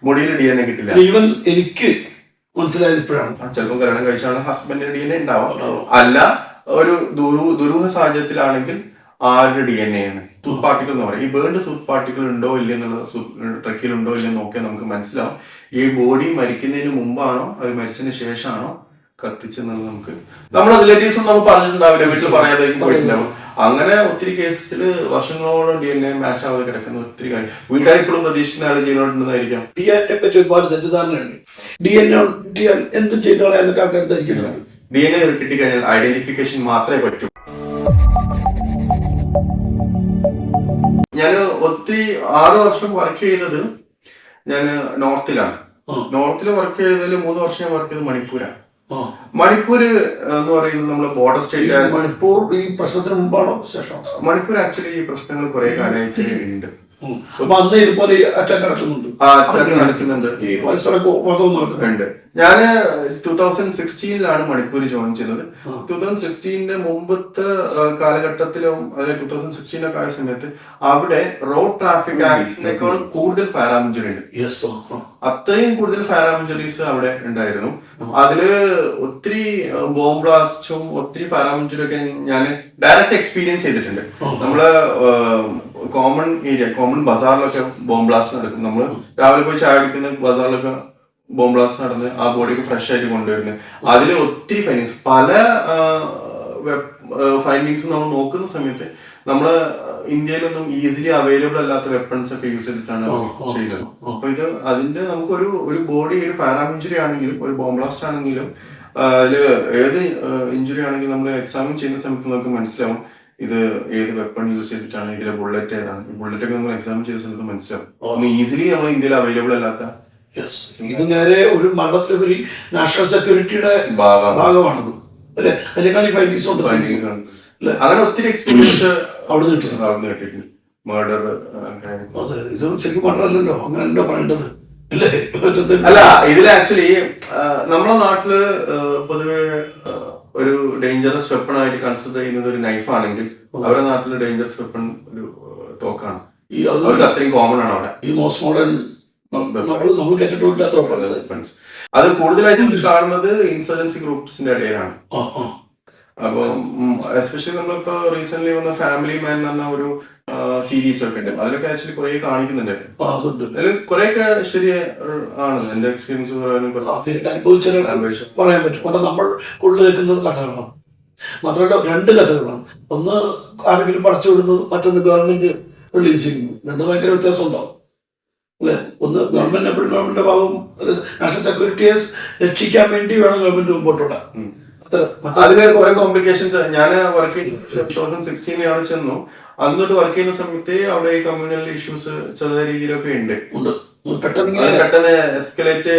മുടിയിൽ DNA കിട്ടില്ല. Even എനിക്ക് മനസ്സിലായത് ഇപ്പോഴാണ്. ചിലപ്പോൾ കല്യാണം കഴിച്ചാണ് ഹസ്ബൻഡിന്റെ DNA ഉണ്ടാവും. അല്ല ഒരു ദുരൂഹ സാഹചര്യത്തിലാണെങ്കിൽ ആരുടെ DNA ആണ് സൂത്ത് പാർട്ടിക്കിൾ എന്ന് പറയും. ഈ ബേൺഡ് സൂത്ത് പാർട്ടിക്കിൾ ഉണ്ടോ ഇല്ലെന്നുള്ളത് ട്രക്കിലുണ്ടോ ഇല്ലെന്ന് നോക്കിയാൽ നമുക്ക് മനസ്സിലാവും ഈ ബോഡി മരിക്കുന്നതിന് മുമ്പാണോ അത് മരിച്ചതിന് ശേഷമാണോ കത്തിച്ചെന്നുള്ളത് നമുക്ക് നമ്മുടെ റിലേറ്റീവ്സ് ഒന്നും നമുക്ക് പറഞ്ഞിട്ടുണ്ടാവില്ല, വീട്ടിൽ പറയാതെ പോയിട്ടുണ്ടാവും. അങ്ങനെ ഒത്തിരി കേസസിൽ വർഷങ്ങളോളം DNA മാച്ച് ആവാതെ കിടക്കുന്ന ഒത്തിരി കാര്യം വീട്ടുകാർ ഇപ്പോഴും പ്രതീക്ഷിക്കുന്ന ആൾ ജീവനോട്ടുണ്ടെന്നായിരിക്കാം. DNA പറ്റി ഒരുപാട് തെറ്റിദ്ധാരണയുണ്ട്. DNA കിട്ടിയാൽ എന്ത് ചെയ്തോളാം എന്നൊക്കെ ആൾക്കാർ ധരിക്കുന്നത്. DNA കിട്ടിക്കഴിഞ്ഞാൽ ഐഡന്റിഫിക്കേഷൻ മാത്രമേ പറ്റൂ. ഞാൻ ഒത്തിരി 6 വർഷം വർക്ക് ചെയ്തത് ഞാൻ നോർത്തിലാണ്. നോർത്തിൽ വർക്ക് ചെയ്തതിൽ 3 വർഷം ഞാൻ വർക്ക് ചെയ്തത് മണിപ്പൂരാണ്. മണിപ്പൂര് എന്ന് പറയുന്നത് നമ്മള് ബോർഡർ സ്റ്റേറ്റ്. മണിപ്പൂർ ഈ പ്രശ്നത്തിന് മുമ്പാണോ ശേഷം? മണിപ്പൂർ ആക്ച്വലി ഈ പ്രശ്നങ്ങൾ കുറെ കാലമായിട്ട് ഉണ്ട്. അന്ന് ഇതുപോലെ അറ്റാക്ക് നടക്കുന്നുണ്ട്. ഞാന് 2016 മണിപ്പൂർ ജോയിൻ ചെയ്തത്. 2016 മുമ്പത്തെ കാലഘട്ടത്തിലും അതായത് 2016 ആയ സമയത്ത് അവിടെ റോഡ് ട്രാഫിക് ആക്സിഡന്റിനേക്കാൾ കൂടുതൽ ഫയർ ഇഞ്ചുറി ഉണ്ട്. അത്രയും കൂടുതൽ ഫയർ ഇഞ്ചുറീസ് അവിടെ ഉണ്ടായിരുന്നു. അതില് ഒത്തിരി ബോംബ് ബ്ലാസ്റ്റും ഒത്തിരി ഫയർ ഇഞ്ചുറി ഒക്കെ ഞാൻ ഡയറക്റ്റ് എക്സ്പീരിയൻസ് ചെയ്തിട്ടുണ്ട്. നമ്മള് കോമൺ ബസാറിലൊക്കെ ബോംബ് ബ്ലാസ്റ്റ് നടക്കും. നമ്മൾ രാവിലെ പോയി ചായ കുടിക്കുന്ന ബസാറിലൊക്കെ ബോംബ് ബ്ലാസ്റ്റ് നടന്ന് ആ ബോഡിക്ക് ഫ്രഷ് ആയിട്ട് കൊണ്ടുവരുന്നത്. അതിൽ ഒത്തിരി ഫൈൻഡിങ്സ് പല ഫൈൻഡിങ്സും നമ്മൾ നോക്കുന്ന സമയത്ത് നമ്മള് ഇന്ത്യയിലൊന്നും ഈസിലി അവൈലബിൾ അല്ലാത്ത വെപ്പൺസ് ഒക്കെ യൂസ് ചെയ്തിട്ടാണ് ചെയ്തത്. അപ്പൊ ഇത് അതിന്റെ നമുക്കൊരു ബോഡി ഒരു ഫയർ ഇഞ്ചുറി ആണെങ്കിലും ഒരു ബോംബ് ബ്ലാസ്റ്റ് ആണെങ്കിലും അതില് ഏത് ഇഞ്ചുറി ആണെങ്കിലും നമ്മൾ എക്സാമിൻ ചെയ്യുന്ന സമയത്ത് നമുക്ക് മനസ്സിലാവും ഇത് ഏത് വെപ്പൺ യൂസ് ചെയ്തിട്ടാണ്, ഇതിലെ ബുള്ളറ്റ് ഏതാണ്. ഈ ബുള്ളറ്റ് ഒക്കെ നമ്മൾ എക്സാമിൻ ചെയ്ത സമയത്ത് മനസ്സിലാവും ഈസിലി നമ്മൾ ഇന്ത്യയിൽ അവൈലബിൾ അല്ലാത്ത. ഇത് നേരെ ഒരു മരണത്തിലുപരി നാഷണൽ സെക്യൂരിറ്റിയുടെ ഭാഗമാണത് അല്ലെ? അതിനേക്കാൾ ഫൈൻഡിങ്സ് ഉണ്ട്. അങ്ങനെ ഒത്തിരി എക്സ്പീരിയൻസ് അവിടെ കിട്ടിയിട്ടുണ്ട്. മർഡർ ഇത് ശരിക്കും മർഡർ അല്ലല്ലോ, അങ്ങനെയല്ലോ പറയേണ്ടത് അല്ല. ഇതിൽ ആക്ച്വലി നമ്മളെ നാട്ടില് പൊതുവെ ഒരു ഡേഞ്ചറസ് വെപ്പൺ ആയിട്ട് കൺസിഡർ ചെയ്യുന്നത് ഒരു നൈഫ് ആണെങ്കിൽ അവരുടെ നാട്ടില് ഡേഞ്ചറസ് വെപ്പൺ ഒരു തോക്കാണ്. അവർക്ക് അത്രയും കോമൺ ആണ് അവിടെ. ഈ മോസ്റ്റ് മോഡേൺ അത് കൂടുതലായിട്ട് കാണുന്നത് ഇൻസർജൻസി ഗ്രൂപ്പ്സിന്റെ ഇടയിലാണ്. അപ്പൊ എസ്പെഷ്യലി നമ്മളിപ്പോ റീസെന്റ് വന്ന ഫാമിലി മാൻ എന്ന് പറഞ്ഞ ഒരു സീരീസ് ഒക്കെ ഉണ്ട്. അതിലൊക്കെ ആക്ച്വലി കുറെ കാണിക്കുന്നുണ്ട്. അതിൽ കുറെയൊക്കെ ശരി ആണ്. എന്റെ എക്സ്പീരിയൻസ് പറയാൻ പറ്റും. കാരണം നമ്മൾ കൂടുതൽ കേൾക്കുന്നത് കഥകളാണ്. മാത്രമല്ല 2 കഥകളാണ്. ഒന്ന് ആരെങ്കിലും പടച്ചു വിടുന്നത്, മറ്റൊന്ന് ഗവൺമെന്റ് റിലീസ് ചെയ്യുന്നു. 2 ഭയങ്കര വ്യത്യാസം ഉണ്ടാവും അല്ലെ? ഒന്ന് ഗവൺമെന്റ് എപ്പോഴും ഗവൺമെന്റിന്റെ ഭാഗം നാഷണൽ സെക്യൂരിറ്റിയെ രക്ഷിക്കാൻ വേണ്ടി വേണം ഗവൺമെന്റ് മുമ്പോട്ടോടാൻ. അതിന് കുറെ കോംപ്ലിക്കേഷൻസ്. ഞാൻ വർക്ക് 2016 അവിടെ ചെന്നു. അന്നോട്ട് വർക്ക് ചെയ്യുന്ന സമയത്ത് അവിടെ ഈ കമ്മ്യൂണൽ ഇഷ്യൂസ് ചെറിയ രീതിയിലൊക്കെ ഉണ്ട്. പെട്ടെന്ന് എസ്കലേറ്റ്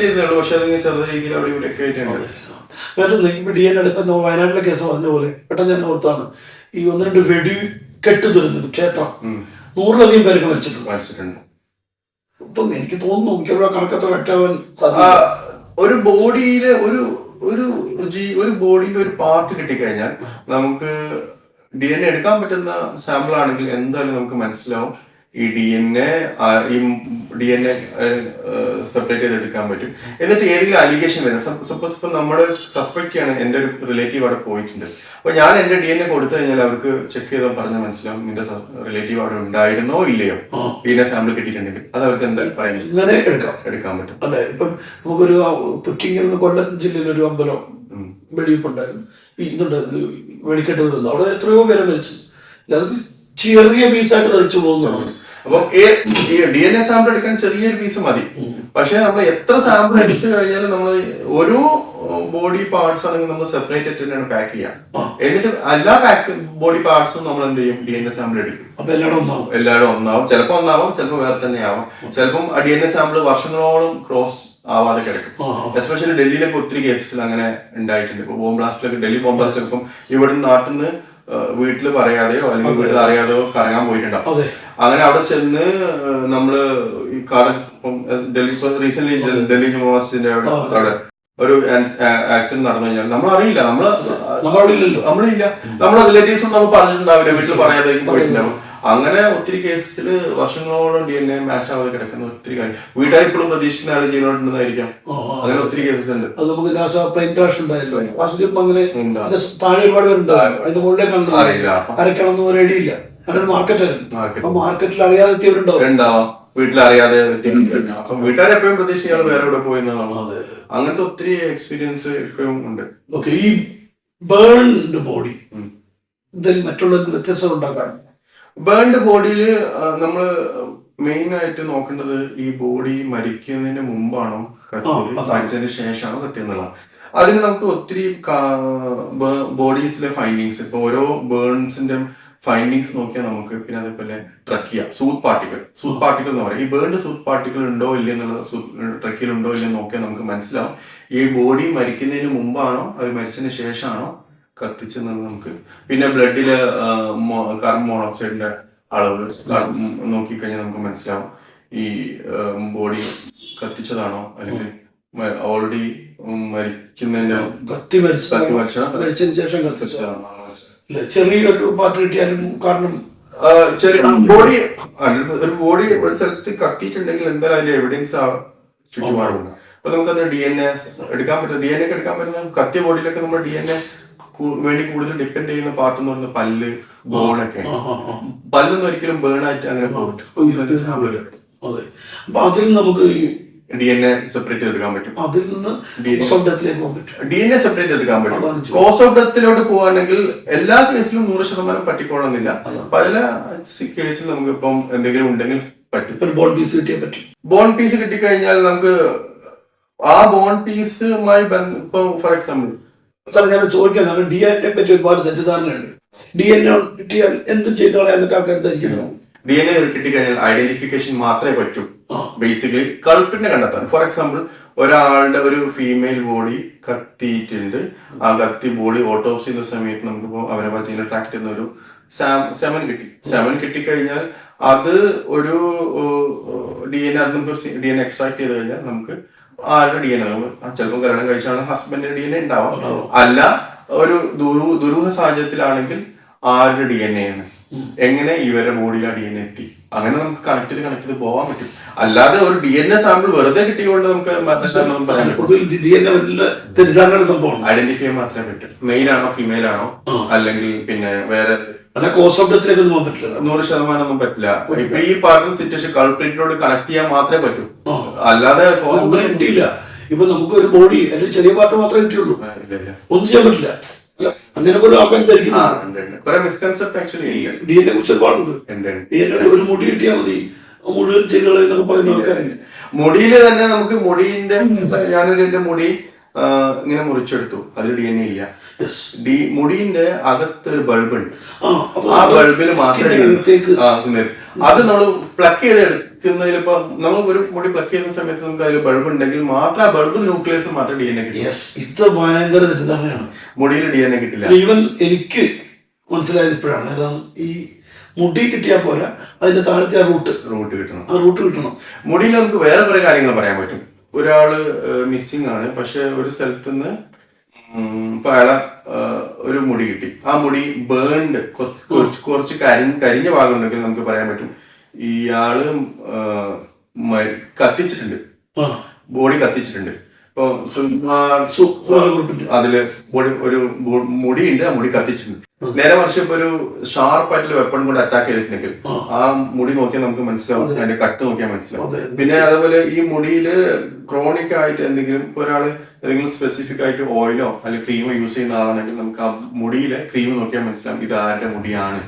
ചെയ്തേ. പക്ഷെ അത് ചെറിയ രീതിയിൽ അവിടെ ഇവിടെ ഒക്കെ ആയിട്ടുണ്ട്. DNA എടുക്കുന്ന വയനാട്ടിലെ കേസ് പറഞ്ഞ പോലെ പെട്ടെന്ന് തന്നെ ഓർത്താണ് ഈ 1-2 വെടിക്കെട്ട് ദുരന്തം ക്ഷേത്രം 100-ലധികം പേർക്ക് മരിച്ചിട്ടുണ്ട്. ഇപ്പം എനിക്ക് തോന്നുന്നു മിക്കവാറും കണക്കത്ര വെട്ടാവാൻ ഒരു ബോഡിയിലെ ഒരു ബോഡിയിലെ ഒരു പാർട്ട് കിട്ടിക്കഴിഞ്ഞാൽ നമുക്ക് DNA എടുക്കാൻ പറ്റുന്ന സാമ്പിൾ ആണെങ്കിൽ എന്തായാലും നമുക്ക് മനസ്സിലാവും ഈ DNA സെപ്പറേറ്റ് ചെയ്തെടുക്കാൻ പറ്റും. എന്നിട്ട് ഏതെങ്കിലും അലിഗേഷൻ വരുന്നത്, സപ്പോസ് ഇപ്പൊ നമ്മുടെ സസ്പെക്ട് ചെയ്യാണ് എന്റെ ഒരു റിലേറ്റീവ് അവിടെ പോയിട്ടുണ്ട്. അപ്പൊ ഞാൻ എന്റെ DNA കൊടുത്തു കഴിഞ്ഞാൽ അവർക്ക് ചെക്ക് ചെയ്താൽ പറഞ്ഞാൽ മനസ്സിലാവും നിന്റെ റിലേറ്റീവ് അവിടെ ഉണ്ടായിരുന്നോ ഇല്ലയോ. DNA സാമ്പിൾ കിട്ടിയിട്ടുണ്ടെങ്കിൽ അത് അവർക്ക് എന്തായാലും പറയുന്നത് എടുക്കാൻ പറ്റും. അല്ലെ? ഇപ്പം നമുക്കൊരു പുറ്റിങ്ങൽ കൊല്ലം ജില്ലയിൽ ഒരു അമ്പലം വെടിവെപ്പുണ്ടായിരുന്നു. ഇതുണ്ട് വെടിക്കെട്ട് വിടുന്നു. അവിടെ എത്രയോ പേരെ മരിച്ചു. അത് ചെറിയ പീസായിട്ട് ധരിച്ചു പോകുന്നതാണ്. അപ്പൊ DNA സാമ്പിൾ എടുക്കാൻ ചെറിയൊരു പീസ് മതി. പക്ഷെ നമ്മൾ എത്ര സാമ്പിൾ എടുത്തു കഴിഞ്ഞാലും നമ്മൾ ഓരോ ബോഡി പാർട്സ് ആണെങ്കിൽ നമ്മൾ സെപ്പറേറ്റ് ആയിട്ടാണ് പാക്ക് ചെയ്യാം. എന്നിട്ട് എല്ലാ ബോഡി പാർട്സും നമ്മൾ എന്ത് ചെയ്യും, DNA സാമ്പിൾ എടുക്കും. അപ്പൊ എല്ലാവരും ഒന്നാവും. ചിലപ്പോൾ ഒന്നാവും, ചിലപ്പോൾ വേറെ തന്നെ ആവും. ചിലപ്പം DNA സാമ്പിൾ വർഷങ്ങളോളം ക്രോസ് ആവാതെ കിടക്കും. എസ്പെഷ്യലി ഡൽഹിയിലൊക്കെ ഒത്തിരി കേസസിൽ അങ്ങനെ ഉണ്ടായിട്ടുണ്ട്. ഇപ്പൊ ബോംബ് ബ്ലാസ്റ്റിലൊക്കെ ഡൽഹി ബോംബ് ബ്ലാസ്റ്റ് ചിലപ്പം ഇവിടെ നാട്ടിൽ നിന്ന് വീട്ടിൽ പറയാതെയോ അല്ലെങ്കിൽ വീട്ടിൽ അറിയാതെയോ കറങ്ങാൻ പോയിട്ടുണ്ടാവും. അങ്ങനെ അവിടെ ചെന്ന് നമ്മള് ഈ ഡൽഹി റീസെന്റ് ഡൽഹി ജുമാ മസ്ജിദിന്റെ അവിടെ ഒരു ആക്സിഡന്റ് നടന്നു കഴിഞ്ഞാൽ നമ്മളറിയില്ല, നമ്മളില്ല, നമ്മളെ റിലേറ്റീവ്സും നമ്മൾ പറഞ്ഞിട്ടുണ്ടാവില്ല, വീട്ടിൽ പറയാതെ പോയിട്ടുണ്ടാവും. അങ്ങനെ ഒത്തിരി കേസസിൽ വർഷങ്ങളോളം DNA മാച്ച് ആവാതെ കിടക്കുന്ന ഒത്തിരി കാര്യം വീട്ടുകാർ ഇപ്പോഴും പ്രതീക്ഷിക്കുന്ന ആൾ ജീവനോട്ടുണ്ടെന്നായിരിക്കാം. അങ്ങനെ ഒത്തിരി കേസസ് ഉണ്ട്. അത് നമുക്ക് പ്ലെയിൻ ക്രാഷ് ഉണ്ടായല്ലോ, അങ്ങനെ താഴെ ഒരുപാട് പേരുണ്ടാവും, അതിന്റെ മുകളിലേക്ക് അരക്കണം എന്ന് ഒരു ഐഡിയ ഇല്ല. അതൊരു മാർക്കറ്റായിരുന്നു. മാർക്കറ്റിൽ അറിയാതെ എത്തിയവരുണ്ടാവും, വീട്ടിലറിയാതെ അപ്പം വീട്ടുകാർ എപ്പോഴും പ്രതീക്ഷിക്കാതെ വേറെ ഇവിടെ പോയി എന്നുള്ളതാണ്. അങ്ങനത്തെ ഒത്തിരി എക്സ്പീരിയൻസ് ഇപ്പോഴും ഉണ്ട്. ഓക്കെ, ഈ ബേൺഡ് ബോഡി മറ്റുള്ളവർക്ക് വ്യത്യസ്തത ഉണ്ടാക്കാൻ ബേൺഡ് ബോഡിയിൽ നമ്മൾ മെയിൻ ആയിട്ട് നോക്കേണ്ടത് ഈ ബോഡി മരിക്കുന്നതിന് മുമ്പാണോ മരിച്ചതിന് ശേഷമാണോ കത്തി എന്നുള്ളതാണ്. അതിന് നമുക്ക് ഒത്തിരി ബോഡീസിലെ ഫൈൻഡിങ്സ്, ഇപ്പൊ ഓരോ ബേൺസിന്റെ ഫൈൻഡിങ്സ് നോക്കിയാൽ നമുക്ക്, പിന്നെ അതേപോലെ ട്രക്കിയ സൂത്ത് പാർട്ടിക്കിൾ എന്ന് പറയും. ഈ ബേൺഡ് സൂത്ത് പാർട്ടിക്കിൾ ഉണ്ടോ ഇല്ല എന്നുള്ളത് ട്രക്കിയിൽ ഉണ്ടോ ഇല്ലെന്ന് നോക്കിയാൽ നമുക്ക് മനസ്സിലാവും ഈ ബോഡി മരിക്കുന്നതിന് മുമ്പാണോ അത് മരിച്ചതിന് ശേഷമാണോ കത്തിച്ചെന്നത് നമുക്ക്. പിന്നെ ബ്ലഡില് കാർബൺ മോണോക്സൈഡിന്റെ അളവ് നോക്കിക്കഴിഞ്ഞാൽ നമുക്ക് മനസ്സിലാവും ഈ ബോഡി കത്തിച്ചതാണോ അല്ലെങ്കിൽ ഓൾറെഡി മരിക്കുന്നതിന്റെ മരിച്ചതിന് ശേഷം കത്തിച്ചതാണോ. ചെറിയൊരു പാർട്ട് കിട്ടിയാലും കാരണം ബോഡി ഒരു സ്ഥലത്ത് കത്തിയിട്ടുണ്ടെങ്കിൽ എന്തായാലും അതിന്റെ എവിഡൻസ് ചുറ്റുപാടുണ്ട്. അപ്പൊ നമുക്കത് DNA എടുക്കാൻ പറ്റും. DNA ഒക്കെ എടുക്കാൻ പറ്റുന്ന കത്തിയ ബോഡിയിലൊക്കെ നമ്മൾ DNA വേണ്ടി കൂടുതൽ ഡിപ്പെൻഡ് ചെയ്യുന്ന പാർട്ട് എന്ന് പറയുന്നത് പല്ല്, ബോണൊക്കെയാണ്. പല്ലൊന്നും ഒരിക്കലും ബേൺ ആയിട്ട് അങ്ങനെ അതിൽ നമുക്ക് DNA സെപ്പറേറ്റ് എടുക്കാൻ പറ്റും. അതിൽ നിന്ന് DNA സെപ്പറേറ്റ് എടുക്കാൻ പറ്റും. കോസ് ഓഫ് ഡെത്തിലോട്ട് പോവാണെങ്കിൽ എല്ലാ കേസിലും 100% പറ്റിക്കൊള്ളുന്നില്ല. പല കേസിൽ നമുക്ക് ഇപ്പം എന്തെങ്കിലും ഉണ്ടെങ്കിൽ പറ്റും. ബോൺ പീസ് കിട്ടിയാൽ പറ്റും. ബോൺ പീസ് കിട്ടിക്കഴിഞ്ഞാൽ നമുക്ക് ആ ബോൺ പീസുമായി ഇപ്പം ഫോർ എക്സാമ്പിൾ ഞാൻ ചോദിക്കാൻ, DNA പറ്റി ഒരുപാട് തെറ്റിദ്ധാരണയുണ്ട്. DNA കിട്ടിയാൽ എന്ത് ചെയ്തോളാം എന്നൊക്കെ ആൾക്കാർ ധരിക്കുന്നു. DNA കിട്ടിക്കഴിഞ്ഞാൽ ഐഡന്റിഫിക്കേഷൻ മാത്രമേ പറ്റൂ. ബേസിക്കലി കൾപ്രിറ്റിനെ കണ്ടെത്താൻ. ഫോർ എക്സാമ്പിൾ ഒരാളുടെ ഒരു ഫീമെയിൽ ബോഡി കത്തിയിട്ടുണ്ട്, ആ കത്തി ബോഡി ഓട്ടോപ്സി ചെയ്യുന്ന സമയത്ത് നമുക്കിപ്പോ അവരെ പറ്റിയ ട്രാക്ക് ചെയ്യുന്ന ഒരു സെമൻ കിട്ടിക്കഴിഞ്ഞാൽ അത് ഒരു DNA അത് നമുക്ക് DNA എക്സ്ട്രാക്ട് ചെയ്ത് കഴിഞ്ഞാൽ നമുക്ക് ആരുടെ DNA ചിലപ്പോൾ കല്യാണം കഴിച്ചാണ് ഹസ്ബൻഡിന്റെ DNA ഉണ്ടാവാം, അല്ല ഒരു ദുരൂഹ സാഹചര്യത്തിലാണെങ്കിൽ ആരുടെ DNA ആണ്, എങ്ങനെ ഇവരുടെ ബോഡിയിൽ ആ DNA എത്തി, അങ്ങനെ നമുക്ക് കണക്ട് ചെയ്ത് പോകാൻ പറ്റും. അല്ലാതെ ഒരു DNA സാമ്പിൾ വെറുതെ കിട്ടിക്കൊണ്ട് നമുക്ക് ഐഡന്റിഫൈ ചെയ്യാൻ മാത്രമേ പറ്റൂ. മെയിൽ ആണോ ഫീമെയിൽ ആണോ അല്ലെങ്കിൽ പിന്നെ വേറെ 100% ഒന്നും പറ്റില്ല. ഇപ്പൊ ഈ പറഞ്ഞ സിറ്റുവേഷൻ കൾപ്രിറ്റിനോട് കണക്ട് ചെയ്യാൻ മാത്രമേ പറ്റൂ, അല്ലാതെ കിട്ടിയില്ല. ഇപ്പൊ നമുക്ക് ഒരു ബോഡി അതിൽ ചെറിയ പാർട്ട് മാത്രമേ കിട്ടിയുള്ളൂ, ഒന്നും ചെയ്യാൻ പറ്റില്ല. അങ്ങനെ പോലും ആൾക്കാർ DNA കുറിച്ച് ഒരുപാടുണ്ട്. ഒരു മുടി കിട്ടിയാൽ മതി മുഴുവൻ ചെയ്തുകളെന്നൊക്കെ പറയുന്ന ആൾക്കാരുണ്ട്. മുടിയില് തന്നെ നമുക്ക് മുടിന്റെ എന്റെ മുടി ഇങ്ങനെ മുറിച്ചെടുത്തു, അതിൽ DNA ഇല്ല. മുടിന്റെ അകത്ത് ഒരു ബൾബ് ഉണ്ട്, ആ ബൾബിൽ മാത്രമേ അത് നമ്മൾ പ്ലക്ക് ചെയ്ത് എടുക്കുന്നതിൽ ഇപ്പൊ നമ്മൾ ഒരു മുടി പ്ലക്ക് ചെയ്യുന്ന സമയത്ത് നമുക്ക് അതിൽ ബൾബ് ഉണ്ടെങ്കിൽ മാത്രം ആ ബൾബ് ന്യൂക്ലിയസ് മാത്രം DNA കിട്ടും. ഇത് ഭയങ്കര തെറ്റിദ്ധാരണയാണ്. മുടിയിൽ DNA കിട്ടില്ല. ഈവൻ എനിക്ക് മനസ്സിലായത് ഇപ്പോഴാണ്. ഈ മുടി കിട്ടിയാൽ പോരാ, അതിന്റെ താഴത്തെ റൂട്ട് കിട്ടണം. മുടിയിൽ നമുക്ക് വേറെ കുറെ കാര്യങ്ങൾ പറയാൻ പറ്റും. ഒരാള് മിസ്സിംഗ് ആണ്, പക്ഷെ ഒരു സ്ഥലത്ത് നിന്ന് ഇപ്പൊ അയാളെ ഒരു മുടി കിട്ടി, ആ മുടി ബേൺഡ് കുറച്ച് കരിഞ്ഞ ഭാഗം ഉണ്ടെങ്കിൽ നമുക്ക് പറയാൻ പറ്റും ഇയാള് കത്തിച്ചിട്ടുണ്ട്, ബോഡി കത്തിച്ചിട്ടുണ്ട്. ഇപ്പൊ അതില് ഒരു മുടിയുണ്ട്, ആ മുടി കത്തിച്ചിട്ടുണ്ട്. നേരെ മറിച്ച് ഇപ്പൊ ഒരു ഷാർപ്പായിട്ടുള്ള വെപ്പൺ കൊണ്ട് അറ്റാക്ക് ചെയ്തിട്ടുണ്ടെങ്കിൽ ആ മുടി നോക്കിയാൽ നമുക്ക് മനസ്സിലാവും, അതിന്റെ കട്ട് നോക്കിയാൽ മനസ്സിലാവും. പിന്നെ അതേപോലെ ഈ മുടിയില് ക്രോണിക് ആയിട്ട് എന്തെങ്കിലും ഒരാള് ഏതെങ്കിലും സ്പെസിഫിക് ആയിട്ട് ഓയിലോ അല്ലെങ്കിൽ ക്രീമോ യൂസ് ചെയ്യുന്ന ആളാണെങ്കിൽ നമുക്ക് ആ മുടിയിലെ ക്രീം നോക്കിയാൽ മനസ്സിലാവും ഇത് ആരുടെ മുടിയാണ്.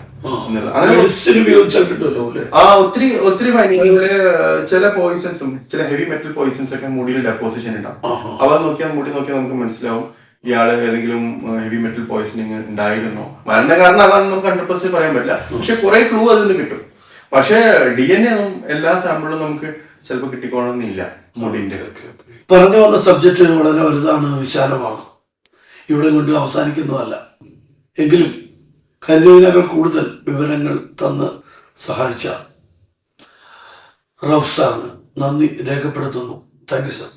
ഒത്തിരി ചില പോയിസൺസും ചില ഹെവി മെറ്റൽ പോയിസൺസ് ഒക്കെ മുടിയിൽ ഡെപ്പോസിഷൻ ഉണ്ടാവും. അവ മുടി നോക്കിയാൽ നമുക്ക് മനസ്സിലാവും ഇയാള് ഏതെങ്കിലും ഹെവി മെറ്റൽ പോയിസണിങ് ഉണ്ടായിരുന്നോ. മരണ കാരണം അതാണെന്ന് നമുക്ക് 100% പറയാൻ പറ്റില്ല, പക്ഷെ കുറെ ക്ലൂ അതിൽ നിന്ന് കിട്ടും. പക്ഷെ DNA ഒന്നും എല്ലാ സാമ്പിളും നമുക്ക് ചിലപ്പോൾ കിട്ടിക്കോണമെന്നില്ല മുടിന്റെ. പറഞ്ഞു വന്ന സബ്ജക്റ്റ് വളരെ വലുതാണ്, വിശാലമാണ്, ഇവിടെ കൊണ്ട് അവസാനിക്കുന്നതല്ല. എങ്കിലും കരുതിയതിനേക്കാൾ കൂടുതൽ വിവരങ്ങൾ തന്ന് സഹായിച്ച റൌഫ് സാറിന് നന്ദി രേഖപ്പെടുത്തുന്നു. Thank you sir.